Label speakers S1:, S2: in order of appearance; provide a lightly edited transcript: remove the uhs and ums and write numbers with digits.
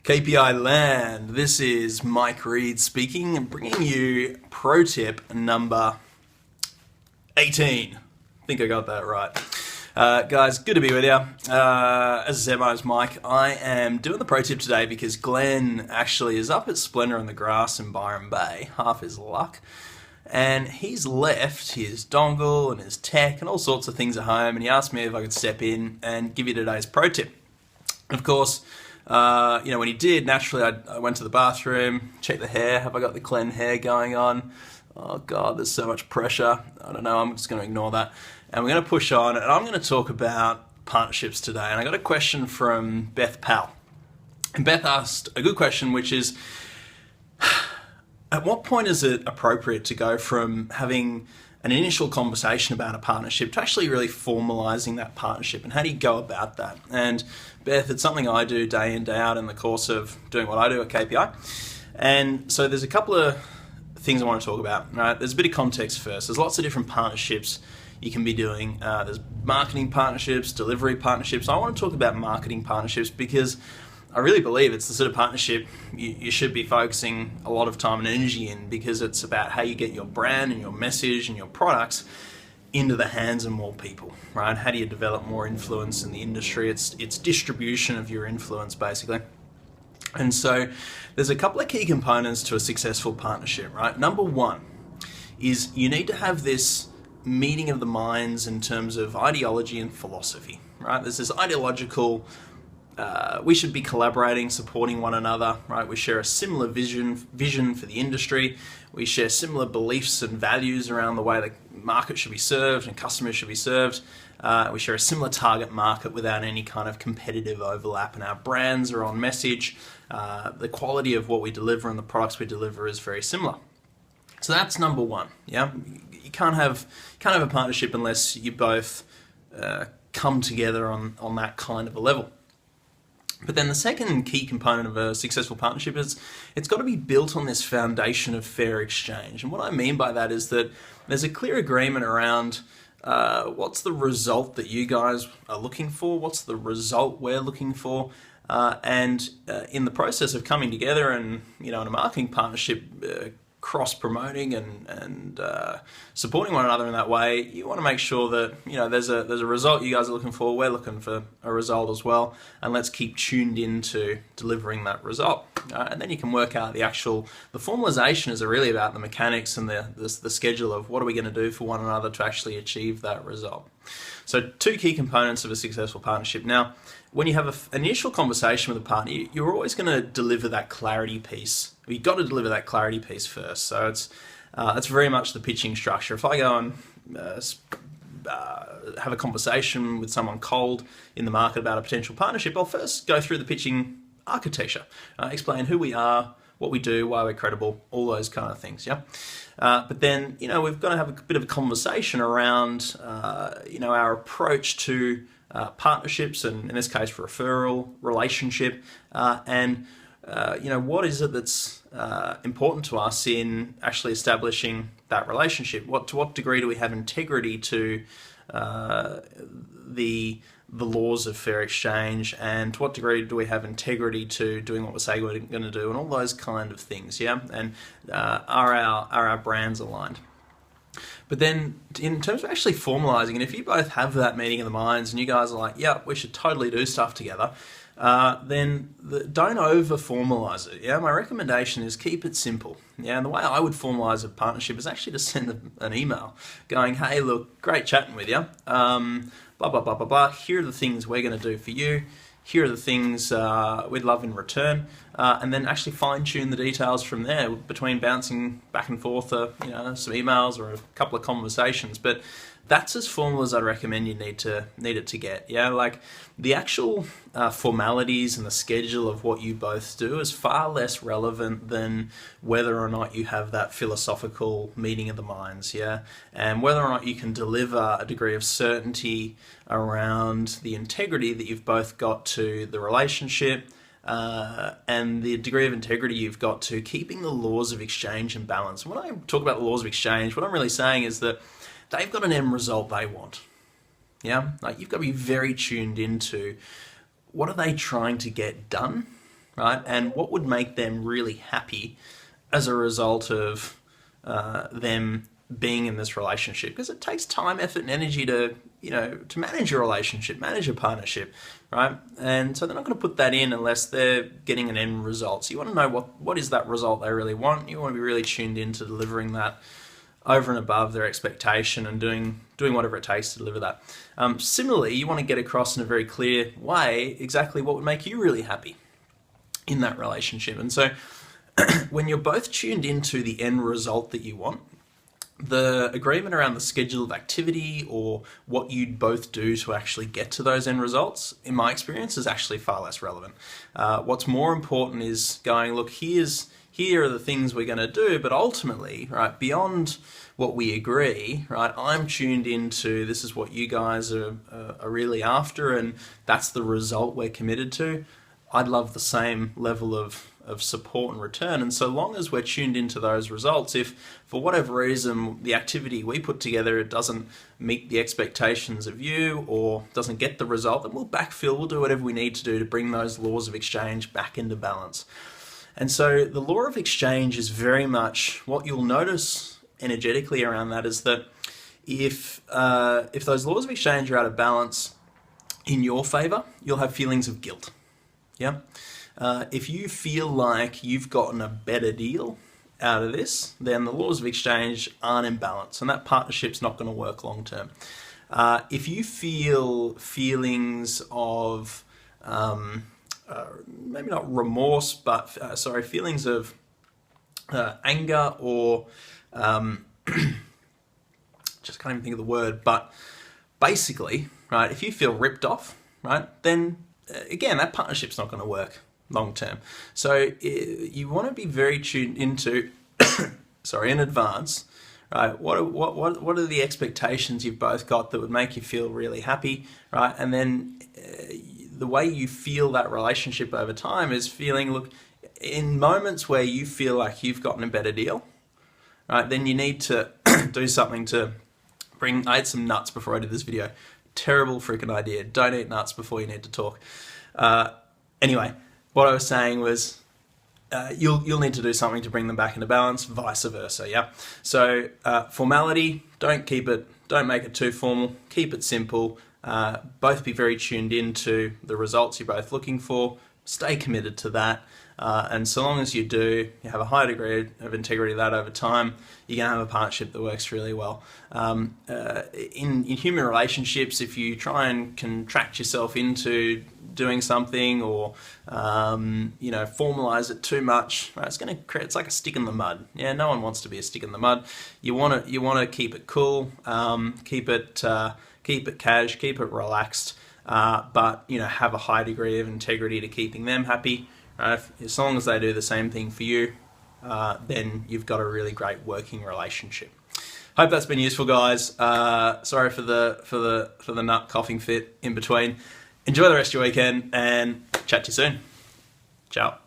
S1: KPI land, this is Mike Reed speaking and bringing you pro tip number 18. I think I got that right. Guys, good to be with you. As I said, my name's Mike. I am doing the pro tip today because Glenn actually is up at Splendor on the Grass in Byron Bay, half his luck. And he's left his dongle and his tech and all sorts of things at home, and he asked me if I could step in and give you today's pro tip. Of course, when he did, naturally I went to the bathroom, checked the hair. Have I got the Glenn hair going on? Oh God, there's so much pressure. I don't know, I'm just going to ignore that. And we're going to push on, and I'm going to talk about partnerships today. And I got a question from Beth Powell. And Beth asked a good question, which is, at what point is it appropriate to go from having an initial conversation about a partnership to actually really formalizing that partnership, and how do you go about that? And Beth, it's something I do day in, day out in the course of doing what I do at KPI. And so there's a couple of things I want to talk about, right? There's a bit of context first. There's lots of different partnerships you can be doing. There's marketing partnerships, delivery partnerships. I want to talk about marketing partnerships because I really believe it's the sort of partnership you should be focusing a lot of time and energy in, because it's about how you get your brand and your message and your products into the hands of more people, right? How do you develop more influence in the industry? It's distribution of your influence, basically. And so there's a couple of key components to a successful partnership, right? Number one is you need to have this meeting of the minds in terms of ideology and philosophy, right? There's this ideological we should be collaborating, supporting one another, right? We share a similar vision for the industry. We share similar beliefs and values around the way the market should be served and customers should be served. We share a similar target market without any kind of competitive overlap, and our brands are on message. The quality of what we deliver and the products we deliver is very similar. So that's number one. Yeah, you can't have a partnership unless you both come together on that kind of a level. But then the second key component of a successful partnership is it's got to be built on this foundation of fair exchange. And what I mean by that is that there's a clear agreement around what's the result that you guys are looking for, what's the result we're looking for, and in the process of coming together and, in a marketing partnership, cross-promoting and supporting one another in that way, you want to make sure that there's a result you guys are looking for, we're looking for a result as well, and let's keep tuned into delivering that result. And then you can work out the formalization is really about the mechanics and the schedule of what are we going to do for one another to actually achieve that result. So two key components of a successful partnership. Now, when you have an initial conversation with a partner, you're always going to deliver that clarity piece. You've got to deliver that clarity piece first. So it's very much the pitching structure. If I go and have a conversation with someone cold in the market about a potential partnership, I'll first go through the pitching architecture, explain who we are, what we do, why we're credible, all those kind of things. Yeah. But then, we've got to have a bit of a conversation around, our approach to partnerships, and in this case, referral, relationship, and what is it that's important to us in actually establishing that relationship? To what degree do we have integrity to the laws of fair exchange, and to what degree do we have integrity to doing what we say we're going to do, and all those kind of things, yeah? And are our brands aligned? But then in terms of actually formalizing, and if you both have that meeting of the minds and you guys are like, yeah, we should totally do stuff together, then don't over-formalize it. Yeah, my recommendation is keep it simple. Yeah, and the way I would formalize a partnership is actually to send an email going, hey, look, great chatting with you. Blah, blah, blah, blah, blah. Here are the things we're going to do for you. Here are the things we'd love in return. And then actually fine-tune the details from there between bouncing back and forth, some emails or a couple of conversations. But that's as formal as I'd recommend you need it to get. Yeah, like the actual formalities and the schedule of what you both do is far less relevant than whether or not you have that philosophical meeting of the minds. Yeah, and whether or not you can deliver a degree of certainty around the integrity that you've both got to the relationship. And the degree of integrity you've got to keeping the laws of exchange and balance. When I talk about the laws of exchange, what I'm really saying is that they've got an end result they want. Yeah, like you've got to be very tuned into what are they trying to get done right? And what would make them really happy as a result of them being in this relationship, because it takes time, effort, and energy to to manage a relationship, manage a partnership, right? And so they're not going to put that in unless they're getting an end result. So you want to know what is that result they really want. You want to be really tuned into delivering that over and above their expectation and doing whatever it takes to deliver that. Similarly, you want to get across in a very clear way exactly what would make you really happy in that relationship. And so when you're both tuned into the end result that you want, the agreement around the schedule of activity or what you'd both do to actually get to those end results, in my experience, is actually far less relevant. What's more important is going, look, here are the things we're going to do, but ultimately, right, beyond what we agree, right, I'm tuned into this is what you guys are really after, and that's the result we're committed to. I'd love the same level of support and return. And so long as we're tuned into those results, if for whatever reason the activity we put together doesn't meet the expectations of you or doesn't get the result, then we'll backfill, we'll do whatever we need to do to bring those laws of exchange back into balance. And so the law of exchange is very much what you'll notice energetically around that is that if those laws of exchange are out of balance in your favor, you'll have feelings of guilt. Yeah. If you feel like you've gotten a better deal out of this, then the laws of exchange aren't in balance, and that partnership's not going to work long term. If you feel feelings of maybe not remorse, but feelings of anger or just can't even think of the word, but basically, right, if you feel ripped off, right, then again, that partnership's not going to work long term. So you want to be very tuned into, in advance, right? What are the expectations you've both got that would make you feel really happy, right? And then the way you feel that relationship over time is feeling, look, in moments where you feel like you've gotten a better deal, right? Then you need to do something to bring. I ate some nuts before I did this video. Terrible freaking idea. Don't eat nuts before you need to talk. Anyway, what I was saying was you'll need to do something to bring them back into balance, vice versa, yeah? So formality, don't make it too formal, keep it simple, both be very tuned into the results you're both looking for, stay committed to that, and so long as you do, you have a high degree of integrity of that over time, you're going to have a partnership that works really well. In human relationships, if you try and contract yourself into doing something or formalize it too much, right, it's like a stick in the mud. Yeah, no one wants to be a stick in the mud. You want to keep it cool, keep it cash, keep it relaxed, but have a high degree of integrity to keeping them happy. Right? As long as they do the same thing for you, then you've got a really great working relationship. Hope that's been useful, guys. Sorry for the nut coughing fit in between. Enjoy the rest of your weekend and chat to you soon. Ciao.